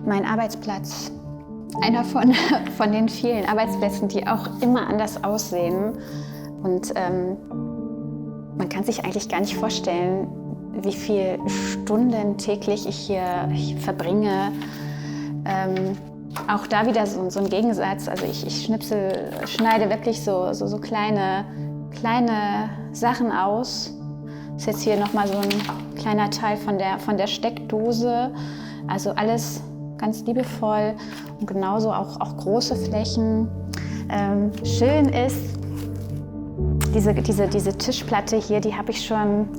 Mein Arbeitsplatz, einer von den vielen Arbeitsplätzen, die auch immer anders aussehen. Und man kann sich eigentlich gar nicht vorstellen, wie viele Stunden täglich ich hier verbringe. Auch da wieder so ein Gegensatz. Also ich schneide wirklich so kleine Sachen aus. Das ist jetzt hier nochmal so ein kleiner Teil von der Steckdose. Also alles ganz liebevoll und genauso auch große Flächen. Schön ist, diese Tischplatte hier, die habe ich schon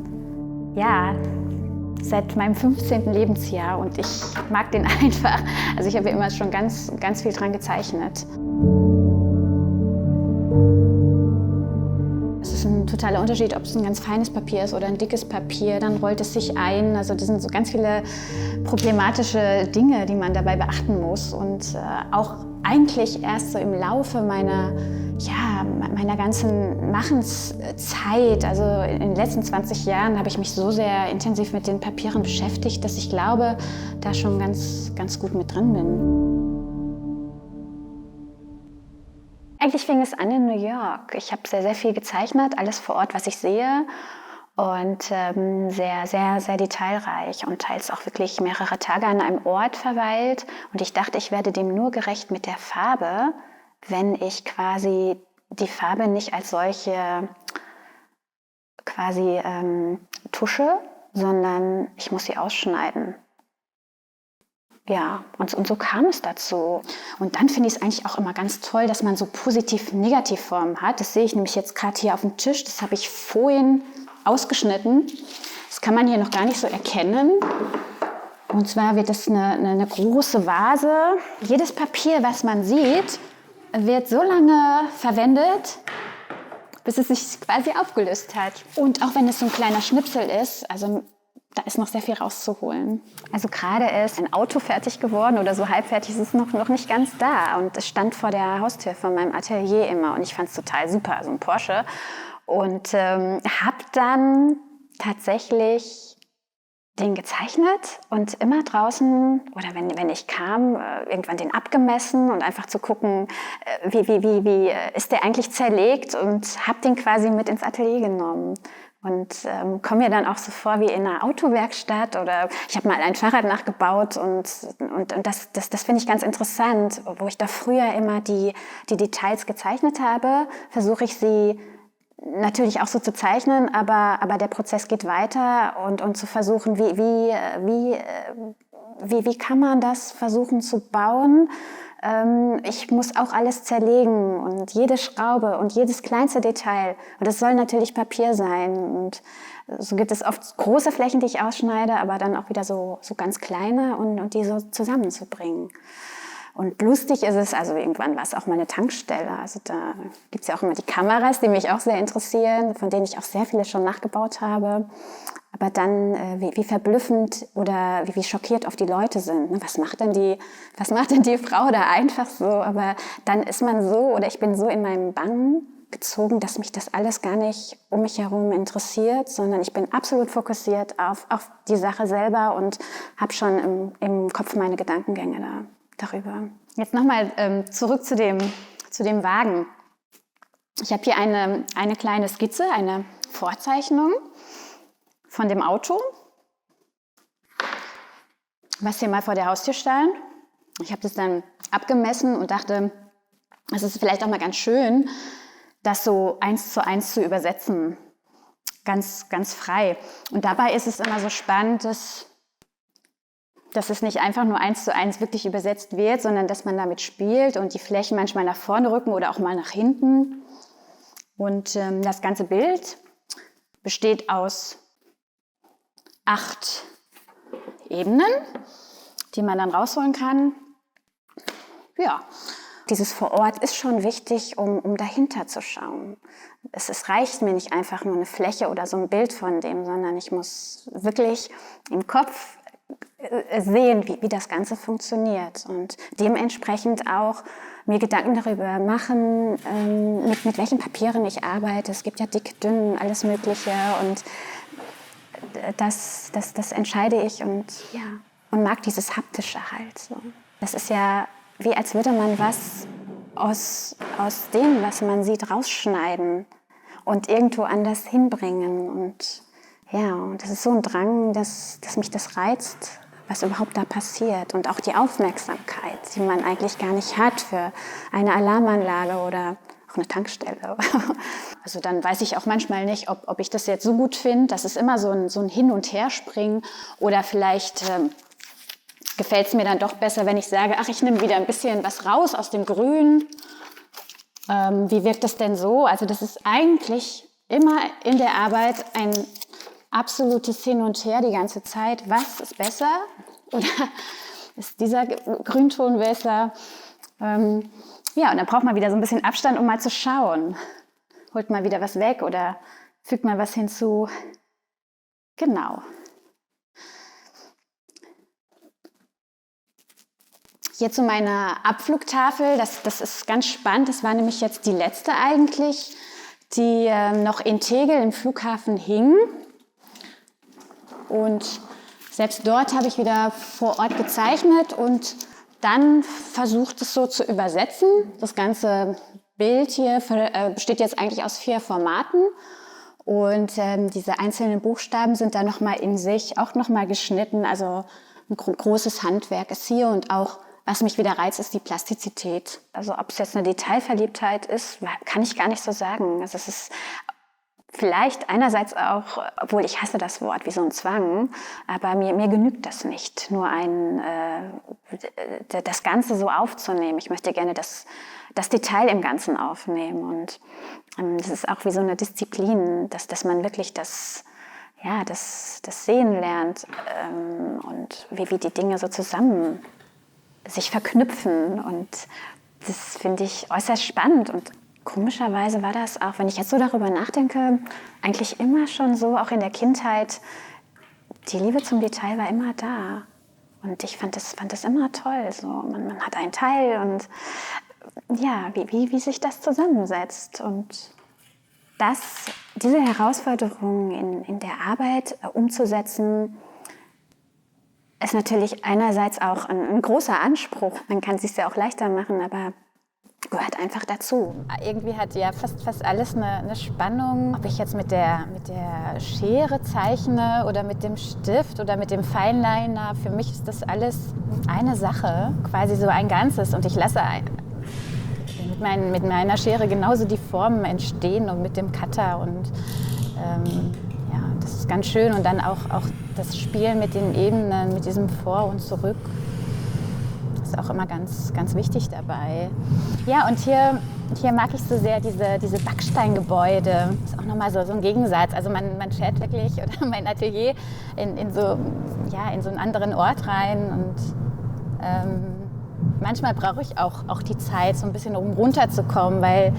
seit meinem 15. Lebensjahr und ich mag den einfach. Also ich habe immer schon ganz viel dran gezeichnet. Es ist ein totaler Unterschied, ob es ein ganz feines Papier ist oder ein dickes Papier, dann rollt es sich ein. Also das sind so ganz viele problematische Dinge, die man dabei beachten muss. Und auch eigentlich erst so im Laufe meiner ganzen Machenszeit, also in den letzten 20 Jahren, habe ich mich so sehr intensiv mit den Papieren beschäftigt, dass ich glaube, da schon ganz gut mit drin bin. Eigentlich fing es an in New York. Ich habe sehr viel gezeichnet, alles vor Ort, was ich sehe. Und sehr detailreich und teils auch wirklich mehrere Tage an einem Ort verweilt. Und ich dachte, ich werde dem nur gerecht mit der Farbe, wenn ich quasi die Farbe nicht als solche quasi tusche, sondern ich muss sie ausschneiden. Ja, und so kam es dazu. Und dann finde ich es eigentlich auch immer ganz toll, dass man so Positiv-Negativ-Formen hat. Das sehe ich nämlich jetzt gerade hier auf dem Tisch. Das habe ich vorhin ausgeschnitten. Das kann man hier noch gar nicht so erkennen. Und zwar wird das eine große Vase. Jedes Papier, was man sieht, wird so lange verwendet, bis es sich quasi aufgelöst hat. Und auch wenn es so ein kleiner Schnipsel ist, also da ist noch sehr viel rauszuholen. Also gerade ist ein Auto fertig geworden oder so halbfertig, ist es noch nicht ganz da. Und es stand vor der Haustür von meinem Atelier immer und ich fand es total super, so ein Porsche. Und habe dann tatsächlich den gezeichnet und immer draußen, oder wenn ich kam, irgendwann den abgemessen und einfach zu gucken, wie ist der eigentlich zerlegt und habe den quasi mit ins Atelier genommen. Und komme mir dann auch so vor wie in einer Autowerkstatt oder ich habe mal ein Fahrrad nachgebaut und das finde ich ganz interessant. Wo ich da früher immer die Details gezeichnet habe, versuche ich sie natürlich auch so zu zeichnen, aber der Prozess geht weiter und zu versuchen, wie kann man das versuchen zu bauen. Ich muss auch alles zerlegen und jede Schraube und jedes kleinste Detail. Und das soll natürlich Papier sein. Und so gibt es oft große Flächen, die ich ausschneide, aber dann auch wieder so ganz kleine und die so zusammenzubringen. Und lustig ist es, also irgendwann war es auch mal eine Tankstelle. Also da gibt es ja auch immer die Kameras, die mich auch sehr interessieren, von denen ich auch sehr viele schon nachgebaut habe. Aber dann, wie verblüffend oder wie schockiert oft die Leute sind. Was macht denn die Frau da einfach so? Aber dann ist man so, oder ich bin so in meinem Bann gezogen, dass mich das alles gar nicht um mich herum interessiert, sondern ich bin absolut fokussiert auf die Sache selber und habe schon im Kopf meine Gedankengänge darüber. Jetzt nochmal zurück zu dem Wagen. Ich habe hier eine kleine Skizze, eine Vorzeichnung von dem Auto, was hier mal vor der Haustür stand. Ich habe das dann abgemessen und dachte, es ist vielleicht auch mal ganz schön, das so 1:1 zu übersetzen. ganz, ganz frei. Und dabei ist es immer so spannend, dass es nicht einfach nur 1:1 wirklich übersetzt wird, sondern dass man damit spielt und die Flächen manchmal nach vorne rücken oder auch mal nach hinten. Und das ganze Bild besteht aus 8 Ebenen, die man dann rausholen kann. Ja, dieses vor Ort ist schon wichtig, um dahinter zu schauen. Es reicht mir nicht einfach nur eine Fläche oder so ein Bild von dem, sondern ich muss wirklich im Kopf sehen, wie das Ganze funktioniert und dementsprechend auch mir Gedanken darüber machen, mit welchen Papieren ich arbeite. Es gibt ja dick, dünn, alles Mögliche und das entscheide ich und mag dieses Haptische halt. So. Das ist ja wie als würde man was aus dem, was man sieht, rausschneiden und irgendwo anders hinbringen. Und das ist so ein Drang, dass mich das reizt, was überhaupt da passiert. Und auch die Aufmerksamkeit, die man eigentlich gar nicht hat für eine Alarmanlage oder auch eine Tankstelle. Also dann weiß ich auch manchmal nicht, ob ich das jetzt so gut finde. Das ist immer so ein Hin- und Herspringen. Oder vielleicht gefällt es mir dann doch besser, wenn ich sage, ach, ich nehme wieder ein bisschen was raus aus dem Grün. Wie wirkt das denn so? Also das ist eigentlich immer in der Arbeit ein absolutes Hin und Her die ganze Zeit. Was ist besser? Oder ist dieser Grünton besser? Und dann braucht man wieder so ein bisschen Abstand, um mal zu schauen. Holt mal wieder was weg oder fügt mal was hinzu. Genau. Hier zu meiner Abflugtafel, das ist ganz spannend. Das war nämlich jetzt die letzte eigentlich, die noch in Tegel im Flughafen hing. Und selbst dort habe ich wieder vor Ort gezeichnet und dann versucht es so zu übersetzen. Das ganze Bild hier besteht jetzt eigentlich aus 4 Formaten. Und diese einzelnen Buchstaben sind dann nochmal in sich auch nochmal geschnitten. Also ein großes Handwerk ist hier und auch, was mich wieder reizt, ist die Plastizität. Also ob es jetzt eine Detailverliebtheit ist, kann ich gar nicht so sagen. Also es ist vielleicht einerseits auch, obwohl ich hasse das Wort, wie so ein Zwang, aber mir genügt das nicht, nur das Ganze so aufzunehmen. Ich möchte gerne das Detail im Ganzen aufnehmen und das ist auch wie so eine Disziplin, dass man wirklich das Sehen lernt und wie die Dinge so zusammen sich verknüpfen und das finde ich äußerst spannend und komischerweise war das auch, wenn ich jetzt so darüber nachdenke, eigentlich immer schon so, auch in der Kindheit, die Liebe zum Detail war immer da und ich fand das immer toll, so man hat ein Teil und wie sich das zusammensetzt und diese Herausforderung in der Arbeit umzusetzen, ist natürlich einerseits auch ein großer Anspruch. Man kann es sich ja auch leichter machen, aber gehört einfach dazu. Irgendwie hat ja fast alles eine Spannung. Ob ich jetzt mit der Schere zeichne oder mit dem Stift oder mit dem Fineliner, für mich ist das alles eine Sache, quasi so ein Ganzes. Und ich lasse mit meiner Schere genauso die Formen entstehen und mit dem Cutter und das ist ganz schön und dann auch das Spielen mit den Ebenen, mit diesem Vor und Zurück, das ist auch immer ganz, ganz wichtig dabei. Ja, und hier mag ich so sehr diese Backsteingebäude, das ist auch nochmal so ein Gegensatz, also man fährt wirklich oder mein Atelier in so einen anderen Ort rein und manchmal brauche ich auch die Zeit, so ein bisschen um runterzukommen, weil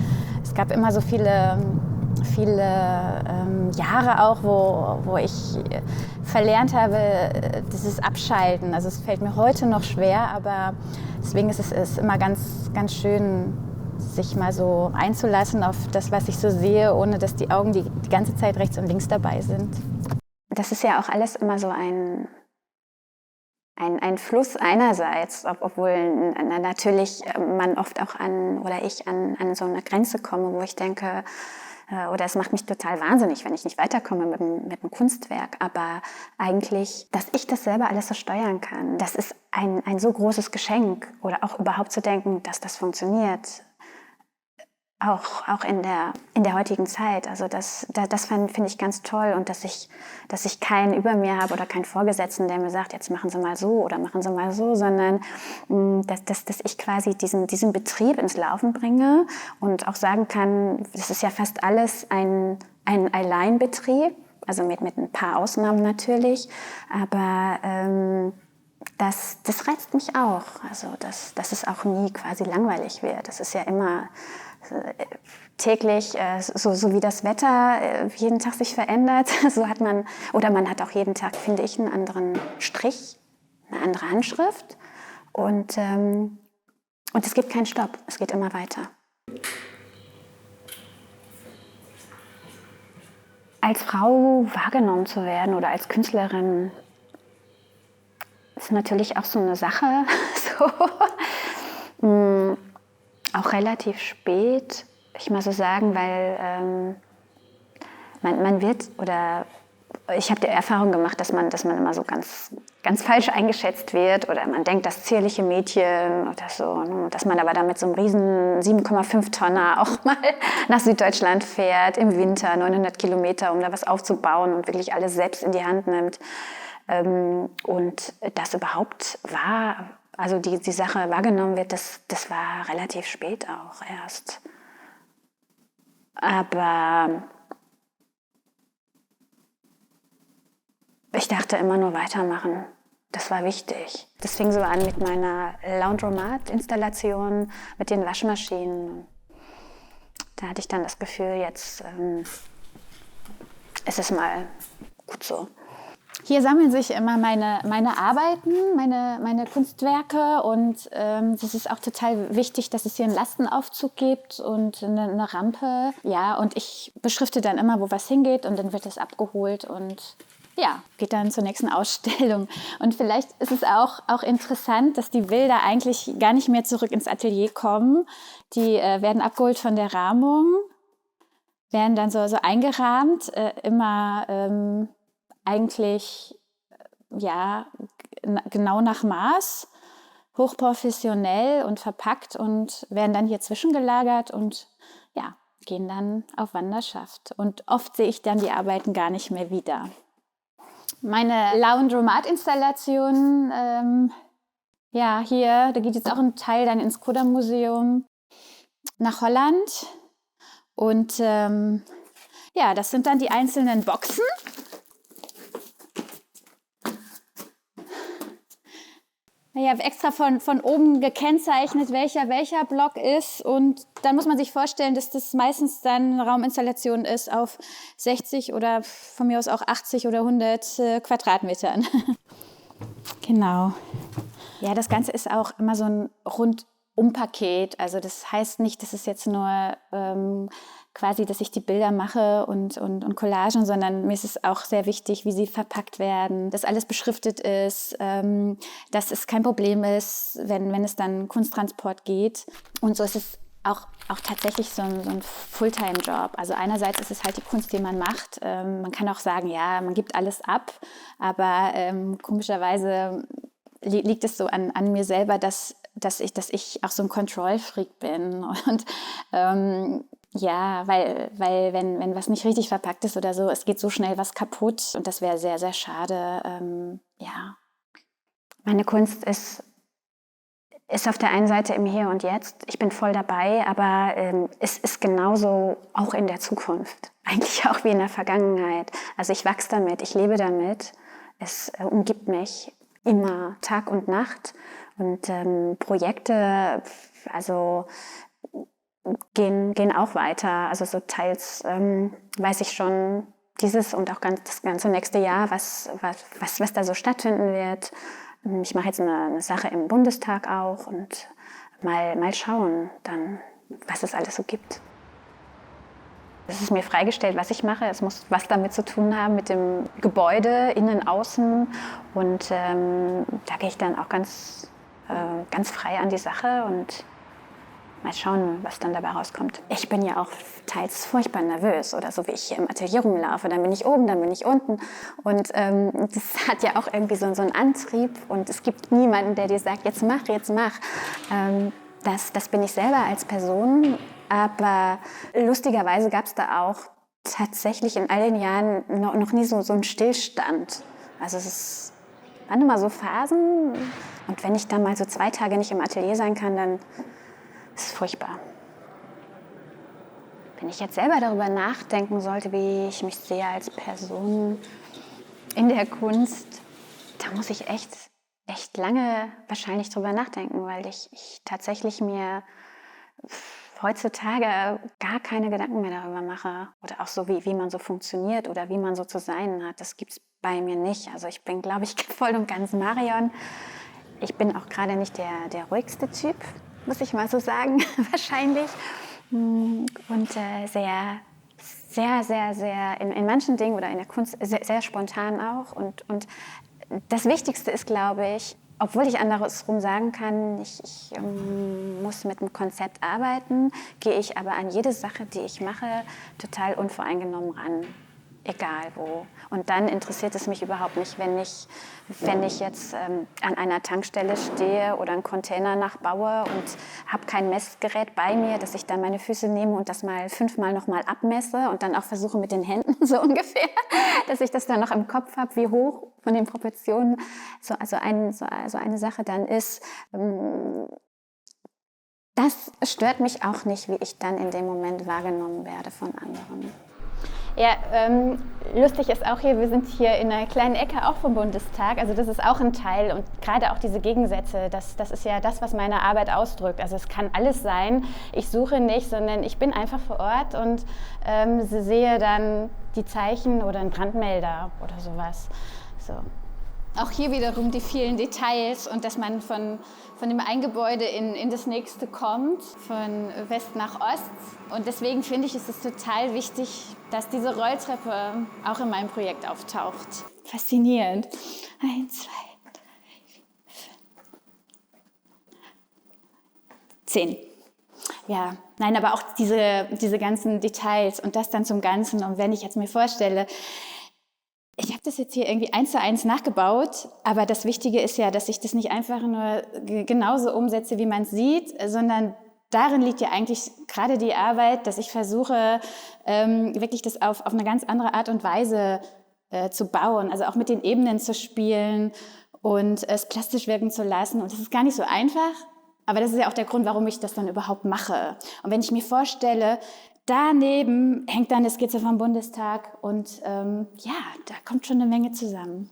es gab immer so viele Jahre auch, wo ich verlernt habe, dieses Abschalten. Also es fällt mir heute noch schwer, aber deswegen ist es immer ganz, ganz schön, sich mal so einzulassen auf das, was ich so sehe, ohne dass die Augen die ganze Zeit rechts und links dabei sind. Das ist ja auch alles immer so ein Fluss einerseits, obwohl natürlich man oft auch ich an so eine Grenze komme, wo ich denke, oder es macht mich total wahnsinnig, wenn ich nicht weiterkomme mit dem Kunstwerk. Aber eigentlich, dass ich das selber alles so steuern kann, das ist ein so großes Geschenk. Oder auch überhaupt zu denken, dass das funktioniert, auch in der heutigen Zeit. Also das finde ich ganz toll und dass ich keinen über mir habe oder keinen Vorgesetzten, der mir sagt, jetzt machen Sie mal so oder machen Sie mal so, sondern dass ich quasi diesen Betrieb ins Laufen bringe und auch sagen kann, das ist ja fast alles ein Alleinbetrieb, also mit ein paar Ausnahmen natürlich, aber das reizt mich auch, also dass es auch nie quasi langweilig wird. Das ist ja immer täglich, so wie das Wetter jeden Tag sich verändert, so hat man hat auch jeden Tag, finde ich, einen anderen Strich, eine andere Handschrift und es gibt keinen Stopp, es geht immer weiter. Als Frau wahrgenommen zu werden oder als Künstlerin ist natürlich auch so eine Sache, so. Auch relativ spät, ich mal so sagen, weil man wird, oder ich habe die Erfahrung gemacht, dass man immer so ganz, ganz falsch eingeschätzt wird oder man denkt, das zierliche Mädchen oder so, dass man aber damit so einem riesen 7,5 Tonner auch mal nach Süddeutschland fährt, im Winter 900 Kilometer, um da was aufzubauen und wirklich alles selbst in die Hand nimmt. Und das überhaupt war, also die Sache wahrgenommen wird, das war relativ spät auch erst. Aber ich dachte immer nur weitermachen. Das war wichtig. Das fing so an mit meiner Laundromat-Installation, mit den Waschmaschinen. Da hatte ich dann das Gefühl, jetzt ist es mal gut so. Hier sammeln sich immer meine Arbeiten, meine Kunstwerke und es ist auch total wichtig, dass es hier einen Lastenaufzug gibt und eine Rampe. Ja, und ich beschrifte dann immer, wo was hingeht und dann wird es abgeholt und ja, geht dann zur nächsten Ausstellung. Und vielleicht ist es auch interessant, dass die Bilder eigentlich gar nicht mehr zurück ins Atelier kommen. Die werden abgeholt von der Rahmung, werden dann so eingerahmt, immer eigentlich ja genau nach Maß, hochprofessionell und verpackt und werden dann hier zwischengelagert und ja, gehen dann auf Wanderschaft. Und oft sehe ich dann die Arbeiten gar nicht mehr wieder. Meine Laundromat-Installation, ja, hier, da geht jetzt auch ein Teil dann ins Koda-Museum nach Holland. Und ja, das sind dann die einzelnen Boxen. Ich habe extra von oben gekennzeichnet, welcher Block ist. Und dann muss man sich vorstellen, dass das meistens dann eine Rauminstallation ist auf 60 oder von mir aus auch 80 oder 100 Quadratmetern. Genau. Ja, das Ganze ist auch immer so ein Rundumpaket. Also das heißt nicht, dass es jetzt nur quasi, dass ich die Bilder mache und Collagen, sondern mir ist es auch sehr wichtig, wie sie verpackt werden, dass alles beschriftet ist, dass es kein Problem ist, wenn es dann Kunsttransport geht. Und so ist es auch tatsächlich so ein Fulltime-Job. Also einerseits ist es halt die Kunst, die man macht. Man kann auch sagen, ja, man gibt alles ab, aber komischerweise liegt es so an mir selber, dass ich auch so ein Control-Freak bin und ja, weil wenn was nicht richtig verpackt ist oder so, es geht so schnell was kaputt und das wäre sehr, sehr schade. Ja. Meine Kunst ist auf der einen Seite im Hier und Jetzt. Ich bin voll dabei, aber es ist genauso auch in der Zukunft. Eigentlich auch wie in der Vergangenheit. Also ich wachse damit, ich lebe damit. Es umgibt mich immer Tag und Nacht. Und Projekte, also gehen auch weiter. Also so teils weiß ich schon dieses und auch das ganze nächste Jahr, was da so stattfinden wird. Ich mache jetzt eine Sache im Bundestag auch und mal schauen dann, was es alles so gibt. Es ist mir freigestellt, was ich mache. Es muss was damit zu tun haben mit dem Gebäude, innen, außen. Und da gehe ich dann auch ganz frei an die Sache und mal schauen, was dann dabei rauskommt. Ich bin ja auch teils furchtbar nervös oder so, wie ich hier im Atelier rumlaufe. Dann bin ich oben, dann bin ich unten. Und das hat ja auch irgendwie so einen Antrieb. Und es gibt niemanden, der dir sagt, jetzt mach. Das bin ich selber als Person. Aber lustigerweise gab es da auch tatsächlich in all den Jahren noch nie so einen Stillstand. Also es waren immer so Phasen und wenn ich dann mal so 2 Tage nicht im Atelier sein kann, dann ist es furchtbar. Wenn ich jetzt selber darüber nachdenken sollte, wie ich mich sehe als Person in der Kunst, da muss ich echt lange wahrscheinlich drüber nachdenken, weil ich tatsächlich mir heutzutage gar keine Gedanken mehr darüber mache. Oder auch so, wie man so funktioniert oder wie man so zu sein hat. Das gibt es bei mir nicht. Also ich bin, glaube ich, voll und ganz Marion. Ich bin auch gerade nicht der ruhigste Typ, muss ich mal so sagen, wahrscheinlich. Und sehr in manchen Dingen oder in der Kunst sehr spontan auch. Und das Wichtigste ist, glaube ich, obwohl ich andersrum sagen kann, ich muss mit einem Konzept arbeiten, gehe ich aber an jede Sache, die ich mache, total unvoreingenommen ran. Egal wo. Und dann interessiert es mich überhaupt nicht, wenn ich jetzt an einer Tankstelle stehe oder einen Container nachbaue und habe kein Messgerät bei mir, dass ich dann meine Füße nehme und das mal 5-mal nochmal abmesse und dann auch versuche mit den Händen so ungefähr, dass ich das dann noch im Kopf habe, wie hoch von den Proportionen so eine Sache dann ist. Das stört mich auch nicht, wie ich dann in dem Moment wahrgenommen werde von anderen. Ja, lustig ist auch hier, wir sind hier in einer kleinen Ecke auch vom Bundestag, also das ist auch ein Teil und gerade auch diese Gegensätze, das ist ja das, was meine Arbeit ausdrückt. Also es kann alles sein, ich suche nicht, sondern ich bin einfach vor Ort und sehe dann die Zeichen oder einen Brandmelder oder sowas. So. Auch hier wiederum die vielen Details und dass man von dem einen Gebäude in das nächste kommt, von West nach Ost. Und deswegen finde ich, ist es total wichtig, dass diese Rolltreppe auch in meinem Projekt auftaucht. Faszinierend. 1, 2, 3, 4, 5, 10. Ja, nein, aber auch diese ganzen Details und das dann zum Ganzen. Und wenn ich jetzt mir vorstelle, ich habe das jetzt hier irgendwie 1:1 nachgebaut, aber das Wichtige ist ja, dass ich das nicht einfach nur genauso umsetze, wie man es sieht, sondern darin liegt ja eigentlich gerade die Arbeit, dass ich versuche, wirklich das auf eine ganz andere Art und Weise zu bauen, also auch mit den Ebenen zu spielen und es plastisch wirken zu lassen. Und das ist gar nicht so einfach, aber das ist ja auch der Grund, warum ich das dann überhaupt mache. Und wenn ich mir vorstelle, daneben hängt dann eine Skizze vom Bundestag und ja, da kommt schon eine Menge zusammen.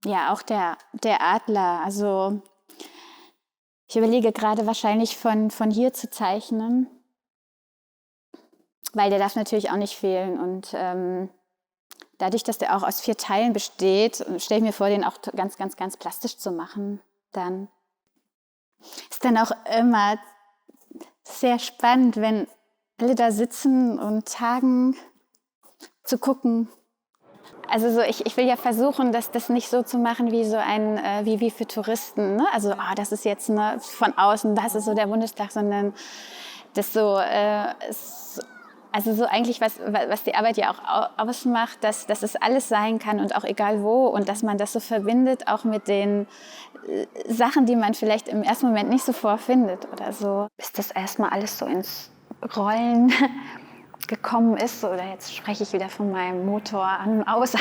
Ja, auch der Adler. Also ich überlege gerade wahrscheinlich von hier zu zeichnen, weil der darf natürlich auch nicht fehlen. Und dadurch, dass der auch aus 4 Teilen besteht, stelle ich mir vor, den auch ganz, ganz, ganz plastisch zu machen. Dann ist dann auch immer sehr spannend, wenn alle da sitzen und tagen, zu gucken. Also so, ich will ja versuchen, das nicht so zu machen wie so wie für Touristen. Ne? Also das ist jetzt von außen, das ist so der Bundestag, sondern das so, also so eigentlich was die Arbeit ja auch ausmacht, dass es alles sein kann und auch egal wo und dass man das so verbindet auch mit den Sachen, die man vielleicht im ersten Moment nicht so vorfindet oder so. Bis das erstmal alles so ins Rollen gekommen ist, oder jetzt spreche ich wieder von meinem Motor an, aus.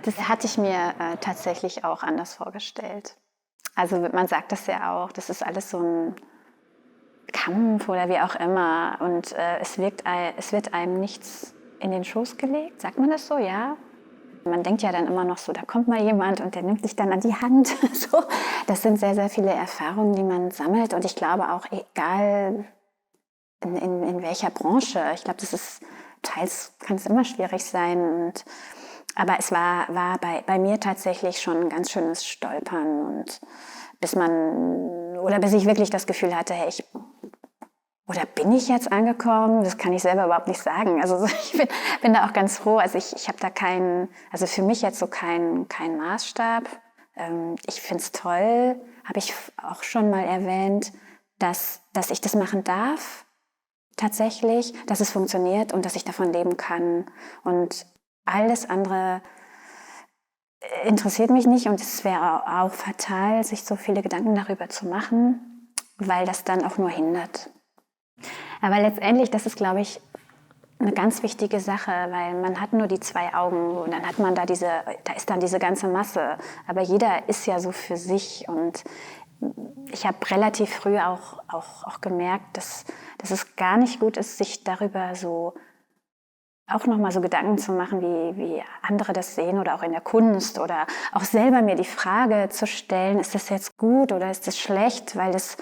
Das hatte ich mir tatsächlich auch anders vorgestellt. Also man sagt das ja auch, das ist alles so ein Kampf oder wie auch immer und es wird einem nichts in den Schoß gelegt, sagt man das so, ja? Man denkt ja dann immer noch so, da kommt mal jemand und der nimmt sich dann an die Hand. So. Das sind sehr, sehr viele Erfahrungen, die man sammelt und ich glaube auch, egal in welcher Branche, ich glaube, teils kann es immer schwierig sein. Aber es war bei mir tatsächlich schon ein ganz schönes Stolpern und bis ich wirklich das Gefühl hatte, hey, bin ich jetzt angekommen? Das kann ich selber überhaupt nicht sagen. Also ich bin da auch ganz froh. Also ich habe da für mich jetzt so keinen Maßstab. Ich finde es toll, habe ich auch schon mal erwähnt, dass ich das machen darf, tatsächlich, dass es funktioniert und dass ich davon leben kann. Und alles andere interessiert mich nicht und es wäre auch fatal, sich so viele Gedanken darüber zu machen, weil das dann auch nur hindert. Aber letztendlich, das ist, glaube ich, eine ganz wichtige Sache, weil man hat nur die 2 Augen und dann hat man da ist dann diese ganze Masse. Aber jeder ist ja so für sich und ich habe relativ früh auch gemerkt, dass es gar nicht gut ist, sich darüber so auch nochmal so Gedanken zu machen, wie andere das sehen oder auch in der Kunst oder auch selber mir die Frage zu stellen, ist das jetzt gut oder ist das schlecht, weil das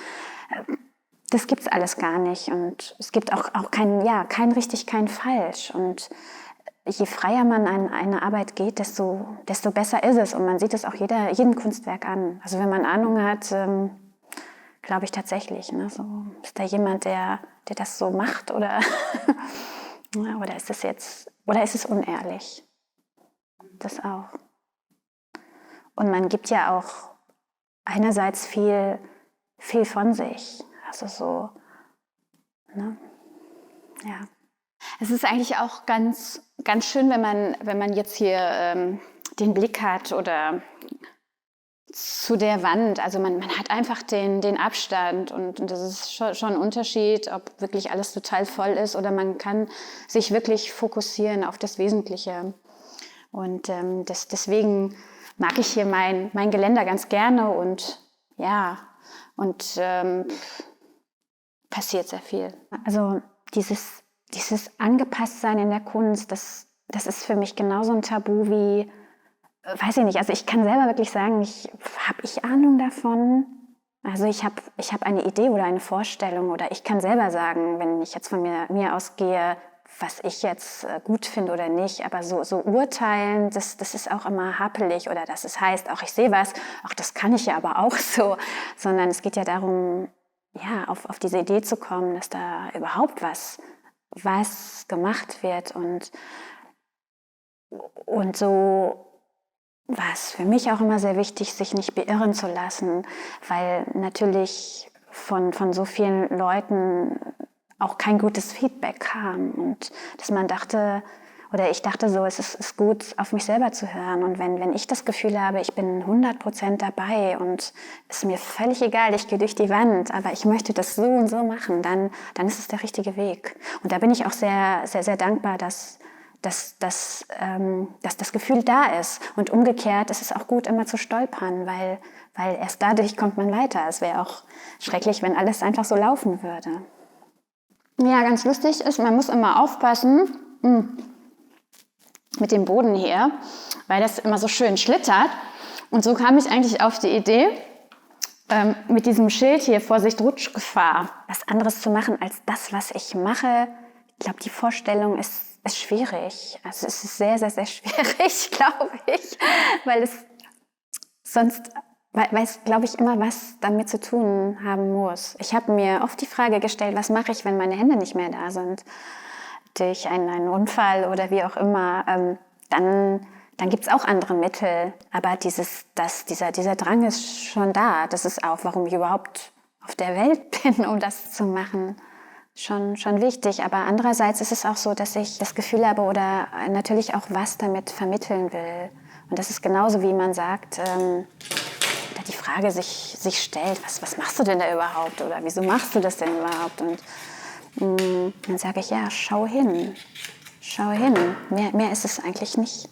gibt es alles gar nicht und es gibt auch kein richtig, kein falsch und je freier man an eine Arbeit geht, desto besser ist es und man sieht es auch jedem Kunstwerk an. Also wenn man Ahnung hat, glaube ich tatsächlich, ne, so, ist da jemand, der das so macht oder oder ist es unehrlich? Das auch. Und man gibt ja auch einerseits viel von sich. Also so, ne? Ja. Es ist eigentlich auch ganz, ganz schön, wenn man jetzt hier den Blick hat oder zu der Wand. Also man hat einfach den Abstand und das ist schon ein Unterschied, ob wirklich alles total voll ist oder man kann sich wirklich fokussieren auf das Wesentliche. Und deswegen mag ich hier mein Geländer ganz gerne und ja, und passiert sehr viel. Also dieses Angepasstsein in der Kunst, das ist für mich genauso ein Tabu wie, weiß ich nicht, also ich kann selber wirklich sagen, habe ich Ahnung davon? Also ich hab eine Idee oder eine Vorstellung oder ich kann selber sagen, wenn ich jetzt von mir ausgehe, was ich jetzt gut finde oder nicht, aber so urteilen, das ist auch immer happelig oder heißt auch, ich sehe was, ach, das kann ich ja aber auch so, sondern es geht ja darum, ja, auf diese Idee zu kommen, dass da überhaupt was gemacht wird und so war es für mich auch immer sehr wichtig, sich nicht beirren zu lassen, weil natürlich von so vielen Leuten auch kein gutes Feedback kam und dass man dachte, oder ich dachte so, es ist gut, auf mich selber zu hören und wenn ich das Gefühl habe, ich bin 100% dabei und es ist mir völlig egal, ich gehe durch die Wand, aber ich möchte das so und so machen, dann ist es der richtige Weg. Und da bin ich auch sehr, sehr, sehr dankbar, dass das Gefühl da ist. Und umgekehrt ist es auch gut, immer zu stolpern, weil erst dadurch kommt man weiter. Es wäre auch schrecklich, wenn alles einfach so laufen würde. Ja, ganz lustig ist, man muss immer aufpassen mit dem Boden hier, weil das immer so schön schlittert. Und so kam ich eigentlich auf die Idee, mit diesem Schild hier, Vorsicht, Rutschgefahr, was anderes zu machen als das, was ich mache. Ich glaube, die Vorstellung ist schwierig. Also es ist sehr, sehr, sehr schwierig, glaube ich, weil es sonst, glaube ich, immer was damit zu tun haben muss. Ich habe mir oft die Frage gestellt, was mache ich, wenn meine Hände nicht mehr da sind? Durch einen Unfall oder wie auch immer, dann gibt es auch andere Mittel. Aber dieser Drang ist schon da. Das ist auch, warum ich überhaupt auf der Welt bin, um das zu machen. Schon wichtig, aber andererseits ist es auch so, dass ich das Gefühl habe oder natürlich auch was damit vermitteln will. Und das ist genauso, wie man sagt, oder die Frage sich stellt, was machst du denn da überhaupt oder wieso machst du das denn überhaupt? Und dann sage ich, ja, schau hin. Mehr ist es eigentlich nicht.